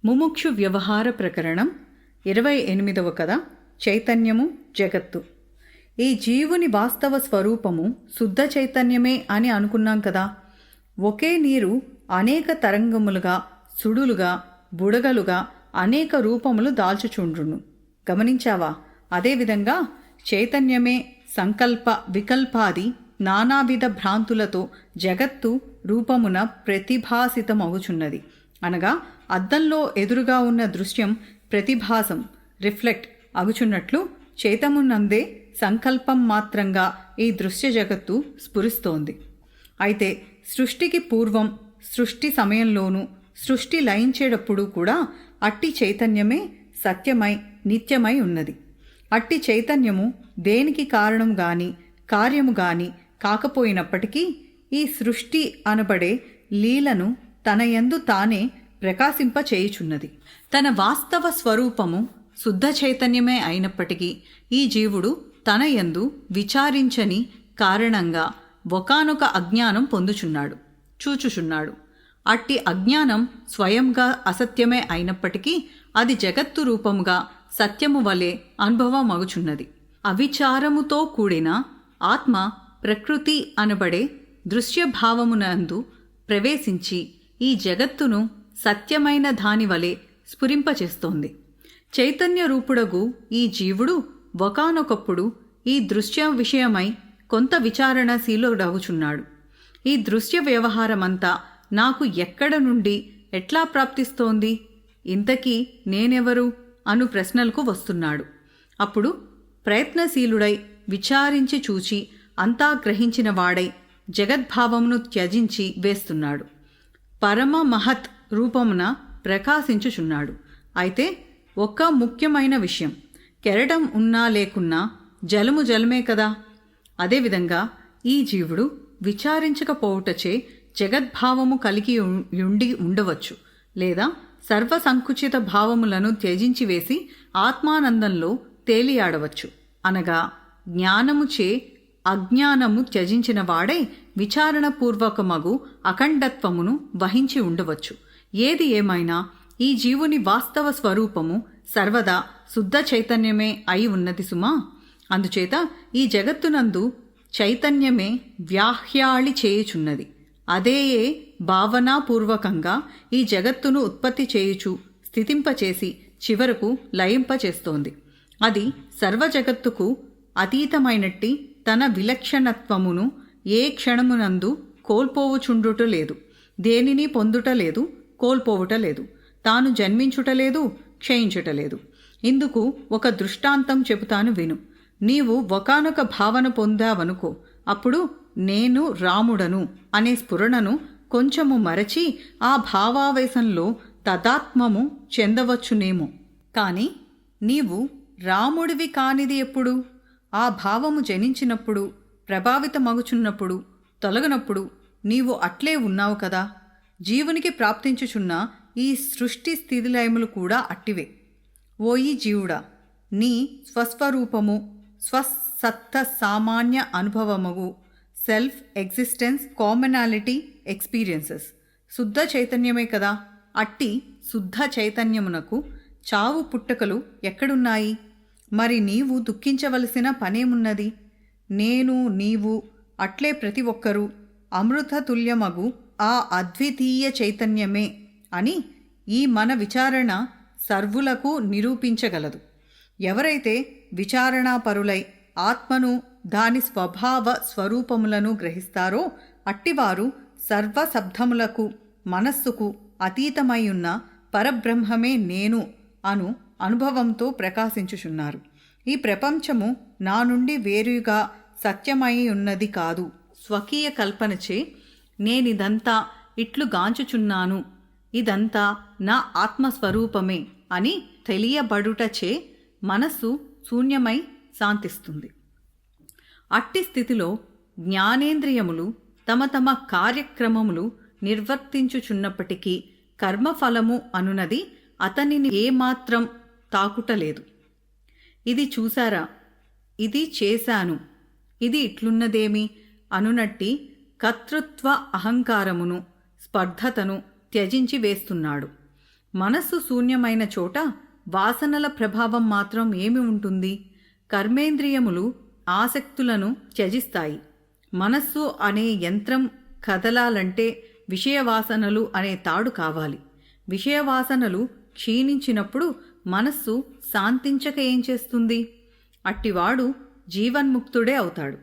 ముముక్షు వ్యవహార ప్రకరణం 28వ కథ. చైతన్యము జగత్తు. ఈ జీవుని వాస్తవ స్వరూపము శుద్ధ చైతన్యమే అని అనుకున్నాం కదా. ఒకే నీరు అనేక తరంగములుగా, సుడులుగా, బుడగలుగా అనేక రూపములు దాల్చుచుండ్రును. గమనించావా? అదేవిధంగా చైతన్యమే సంకల్ప వికల్పాది నానావిధ భ్రాంతులతో జగత్తు రూపమున ప్రతిభాసితమగుచున్నది. అనగా అద్దంలో ఎదురుగా ఉన్న దృశ్యం ప్రతిభాసం రిఫ్లెక్ట్ అగుచున్నట్లు చైతన్యమునందే సంకల్పం మాత్రంగా ఈ దృశ్య జగత్తు స్ఫురిస్తోంది. అయితే సృష్టికి పూర్వం, సృష్టి సమయంలోనూ, సృష్టి లయించేటప్పుడు కూడా అట్టి చైతన్యమే సత్యమై నిత్యమై ఉన్నది. అట్టి చైతన్యము దేనికి కారణం గాని కార్యము గాని కాకపోయినప్పటికీ ఈ సృష్టి అనబడే లీలను తన యందు తానే ప్రకాశింపచేయుచున్నది. తన వాస్తవ స్వరూపము శుద్ధ చైతన్యమే అయినప్పటికీ ఈ జీవుడు తన యందు విచారించని కారణంగా ఒకానొక అజ్ఞానం పొందుచున్నాడు, చూచుచున్నాడు. అట్టి అజ్ఞానం స్వయంగా అసత్యమే అయినప్పటికీ అది జగత్తు రూపముగా సత్యము వలె అనుభవమగుచున్నది. అవిచారముతో కూడిన ఆత్మ ప్రకృతి అనబడే దృశ్యభావమునందు ప్రవేశించి ఈ జగత్తును సత్యమైన దాని వలె స్ఫురింపచేస్తోంది. చైతన్య రూపుడగు ఈ జీవుడు ఒకానొకప్పుడు ఈ దృశ్య విషయమై కొంత విచారణశీలుడగుచున్నాడు. ఈ దృశ్య వ్యవహారమంతా నాకు ఎక్కడ నుండి ఎట్లా ప్రాప్తిస్తోంది, ఇంతకీ నేనెవరు అను ప్రశ్నలకు వస్తున్నాడు. అప్పుడు ప్రయత్నశీలుడై విచారించి చూచి అంతా గ్రహించిన వాడై జగద్భావమును త్యజించి వేస్తున్నాడు. పరమ మహత్ రూపమున ప్రకాశించుచున్నాడు. అయితే ఒక్క ముఖ్యమైన విషయం, కెరటం ఉన్నా లేకున్నా జలము జలమే కదా. అదేవిధంగా ఈ జీవుడు విచారించకపోవుటచే జగద్భావము కలిగి ఉండవచ్చు, లేదా సర్వసంకుచిత భావములను త్యజించి వేసి ఆత్మానందంలో తేలియాడవచ్చు. అనగా జ్ఞానముచే అజ్ఞానము త్యజించిన వాడై విచారణపూర్వకమగు అఖండత్వమును వహించి ఉండవచ్చు. ఏది ఏమైనా ఈ జీవుని వాస్తవ స్వరూపము సర్వదా శుద్ధ చైతన్యమే అయి ఉన్నది సుమా. అందుచేత ఈ జగత్తునందు చైతన్యమే వ్యాహ్యాళి చేయుచున్నది. అదేయే భావనాపూర్వకంగా ఈ జగత్తును ఉత్పత్తి చేయుచు స్థితింపచేసి చివరకు లయింపచేస్తోంది. అది సర్వజగత్తుకు అతీతమైనట్టి తన విలక్షణత్వమును ఏ క్షణమునందు కోల్పోవుచుండుటలేదు, దేనిని పొందుటలేదు, కోల్పోవుటలేదు, తాను జన్మించుటలేదు, క్షయించుటలేదు. ఇందుకు ఒక దృష్టాంతం చెబుతాను విను. నీవు ఒకానొక భావన పొందావనుకో, అప్పుడు నేను రాముడను అనే స్ఫురణను కొంచెము మరచి ఆ భావావేశంలో తదాత్మము చెందవచ్చునేమో. కాని నీవు రాముడివి కానిది ఎప్పుడు? ఆ భావము జనించినప్పుడు, ప్రభావితమగుచున్నప్పుడు, తొలగనప్పుడు నీవు అట్లే ఉన్నావు కదా. జీవునికి ప్రాప్తించుచున్న ఈ సృష్టి స్థితిలయములు కూడా అట్టివే. ఓయి జీవుడా, నీ స్వస్వరూపము స్వసత్త సామాన్య అనుభవమగు సెల్ఫ్ ఎగ్జిస్టెన్స్ కామనాలిటీ ఎక్స్పీరియన్సెస్ శుద్ధ చైతన్యమే కదా. అట్టి శుద్ధ చైతన్యమునకు చావు పుట్టుకలు ఎక్కడున్నాయి? మరి నీవు దుఃఖించవలసిన పనేమున్నది? నేను, నీవు, అట్లే ప్రతి ఒక్కరూ అమృతతుల్యమగు ఆ అద్వితీయ చైతన్యమే అని ఈ మన విచారణ సర్వులకు నిరూపించగలదు. ఎవరైతే విచారణాపరులై ఆత్మను దాని స్వభావ స్వరూపములను గ్రహిస్తారో అట్టివారు సర్వశబ్దములకు మనస్సుకు అతీతమైయున్న పరబ్రహ్మమే నేను అను అనుభవంతో ప్రకాశించుచున్నారు. ఈ ప్రపంచము నా నుండి వేరుగా సత్యమై ఉన్నది కాదు. స్వకీయ కల్పనచే నేనిదంతా ఇట్లు గాంచుచున్నాను, ఇదంతా నా ఆత్మస్వరూపమే అని తెలియబడుటచే మనస్సు శూన్యమై శాంతిస్తుంది. అట్టి స్థితిలో జ్ఞానేంద్రియములు తమ తమ కార్యక్రమములు నిర్వర్తించుచున్నప్పటికీ కర్మఫలము అనునది అతనిని ఏమాత్రం తాకుటలేదు. ఇది చూశారా, ఇది చేశాను, ఇది ఇట్లున్నదేమి అనునట్టి కర్తృత్వ అహంకారమును స్పర్ధతను త్యజించి వేస్తున్నాడు. మనస్సు శూన్యమైన చోట వాసనల ప్రభావం మాత్రం ఏమి ఉంటుంది? కర్మేంద్రియములు ఆసక్తులను త్యజిస్తాయి. మనస్సు అనే యంత్రం కదలాలంటే విషయవాసనలు అనే తాడు కావాలి. విషయవాసనలు క్షీణించినప్పుడు మనస్సు శాంతించక ఏం చేస్తుంది? అట్టివాడు జీవన్ముక్తుడే అవుతాడు.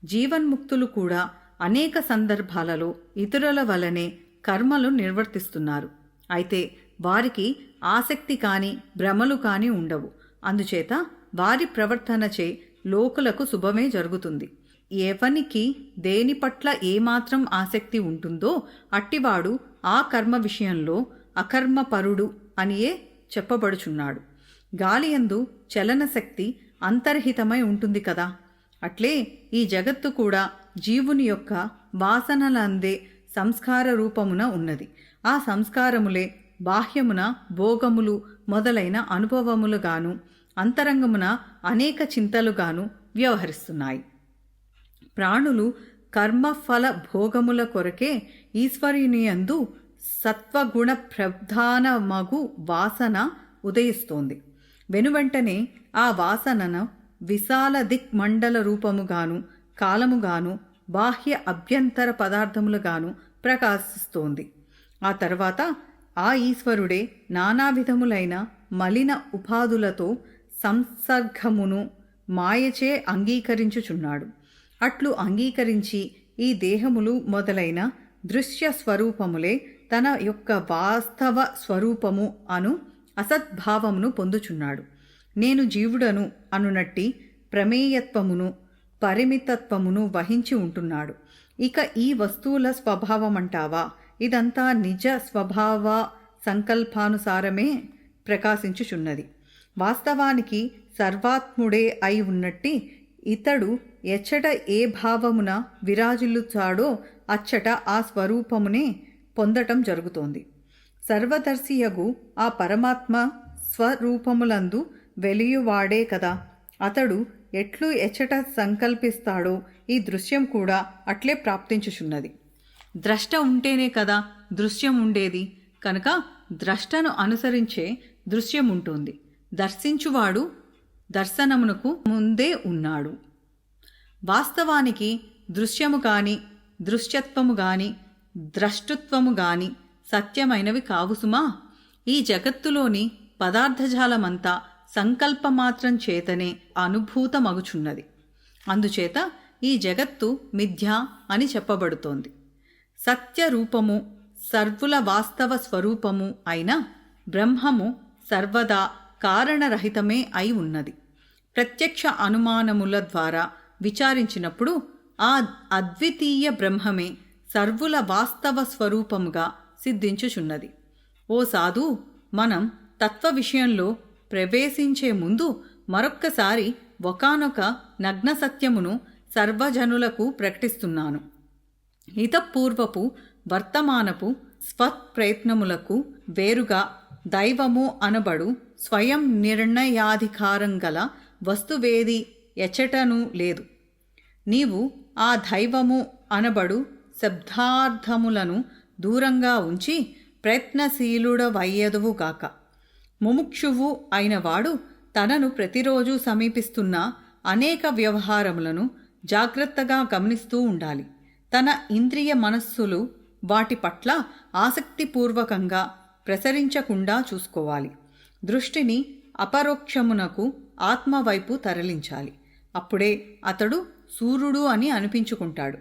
జీవన్ముక్తులు కూడా అనేక సందర్భాలలో ఇతరుల వలనే కర్మలు నిర్వర్తిస్తున్నారు. అయితే వారికి ఆసక్తి కానీ భ్రమలు కానీ ఉండవు. అందుచేత వారి ప్రవర్తనచే లోకులకు శుభమే జరుగుతుంది. ఎవనికి దేని పట్ల ఏమాత్రం ఆసక్తి ఉంటుందో అట్టివాడు ఆ కర్మ విషయంలో అకర్మపరుడు అనియే చెప్పబడుచున్నాడు. గాలియందు చలనశక్తి అంతర్హితమై ఉంటుంది కదా. అట్లే ఈ జగత్తు కూడా జీవుని యొక్క వాసనలందే సంస్కార రూపమున ఉన్నది. ఆ సంస్కారములే బాహ్యమున భోగములు మొదలైన అనుభవములుగాను అంతరంగమున అనేక చింతలుగాను వ్యవహరిస్తున్నాయి. ప్రాణులు కర్మఫల భోగముల కొరకే ఈశ్వరునియందు సత్వగుణ ప్రధానమగు వాసన ఉదయిస్తోంది. వెనువెంటనే ఆ వాసనను విశాల దిక్మండల రూపముగాను కాలముగాను బాహ్య అభ్యంతర పదార్థములుగాను ప్రకాశిస్తోంది. ఆ తర్వాత ఆ ఈశ్వరుడే నానావిధములైన మలిన ఉపాధులతో సంసర్గమును మాయచే అంగీకరించుచున్నాడు. అట్లు అంగీకరించి ఈ దేహములు మొదలైన దృశ్య స్వరూపములే తన యొక్క వాస్తవ స్వరూపము అను అసద్భావమును పొందుచున్నాడు. నేను జీవుడను అనునట్టి ప్రమేయత్వమును పరిమితత్వమును వహించి ఉంటున్నాడు. ఇక ఈ వస్తువుల స్వభావమంటావా? ఇదంతా నిజ స్వభావ సంకల్పానుసారమే ప్రకాశించుచున్నది. వాస్తవానికి సర్వాత్ముడే అయి ఉన్నట్టి ఇతడు ఎచ్చట ఏ భావమున విరాజిల్లుతాడో అచ్చట ఆ స్వరూపమునే పొందటం జరుగుతోంది. సర్వదర్శియగు ఆ పరమాత్మ స్వరూపములందు వెలియువాడే కదా. అతడు ఎట్లు ఎచ్చట సంకల్పిస్తాడో ఈ దృశ్యం కూడా అట్లే ప్రాప్తించుచున్నది. ద్రష్ట ఉంటేనే కదా దృశ్యం ఉండేది. కనుక ద్రష్టను అనుసరించే దృశ్యం ఉంటుంది. దర్శించువాడు దర్శనమునకు ముందే ఉన్నాడు. వాస్తవానికి దృశ్యము గాని దృశ్యత్వము గాని ద్రష్టృత్వము గాని సత్యమైనవి కావు సుమా. ఈ జగత్తులోని పదార్థజాలమంతా సంకల్పమాత్రం చేతనే అనుభూతమగుచున్నది. అందుచేత ఈ జగత్తు మిథ్య అని చెప్పబడుతోంది. సత్యరూపము సర్వుల వాస్తవ స్వరూపము అయిన బ్రహ్మము సర్వదా కారణరహితమే అయి ఉన్నది. ప్రత్యక్ష అనుమానముల ద్వారా విచారించినప్పుడు ఆ అద్వితీయ బ్రహ్మమే సర్వుల వాస్తవ స్వరూపముగా సిద్ధించుచున్నది. ఓ సాధు, మనం తత్వ విషయంలో ప్రవేశించే ముందు మరొక్కసారి ఒకానొక నగ్న సత్యమును సర్వజనులకు ప్రకటిస్తున్నాను. ఇతపూర్వపు వర్తమానపు స్వప్రయత్నములకు వేరుగా దైవము అనబడు స్వయం నిర్ణయాధికారం గల వస్తువేది ఎచ్చటనూ లేదు. నీవు ఆ దైవము అనబడు శబ్దార్థములను దూరంగా ఉంచి ప్రయత్నశీలుడవయ్యదువుగాక. ముముక్షువు అయినవాడు తనను ప్రతిరోజు సమీపిస్తున్న అనేక వ్యవహారములను జాగ్రత్తగా గమనిస్తూ ఉండాలి. తన ఇంద్రియ మనస్సులు వాటి పట్ల ఆసక్తిపూర్వకంగా ప్రసరించకుండా చూసుకోవాలి. దృష్టిని అపరోక్షమునకు ఆత్మవైపు తరలించాలి. అప్పుడే అతడు సూర్యుడు అని అనిపించుకుంటాడు.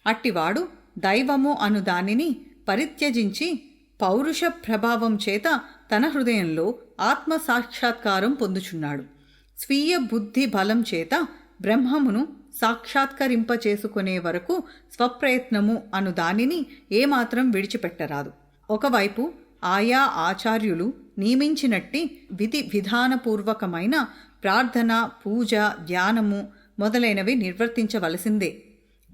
అట్టివాడు దైవము అను దానిని పరిత్యజించి పౌరుష ప్రభావం చేత తన హృదయంలో ఆత్మసాక్షాత్కారం పొందుచున్నాడు. స్వీయ బుద్ధి బలం చేత బ్రహ్మమును సాక్షాత్కరింపచేసుకునే వరకు స్వప్రయత్నము అను దానిని ఏమాత్రం విడిచిపెట్టరాదు. ఒకవైపు ఆయా ఆచార్యులు నియమించినట్టి విధి విధానపూర్వకమైన ప్రార్థన, పూజ, ధ్యానము మొదలైనవి నిర్వర్తించవలసిందే.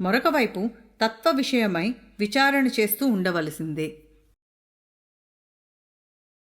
మరొకవైపు తత్వ విషయమై విచారణ చేస్తూ ఉండవలసిందే.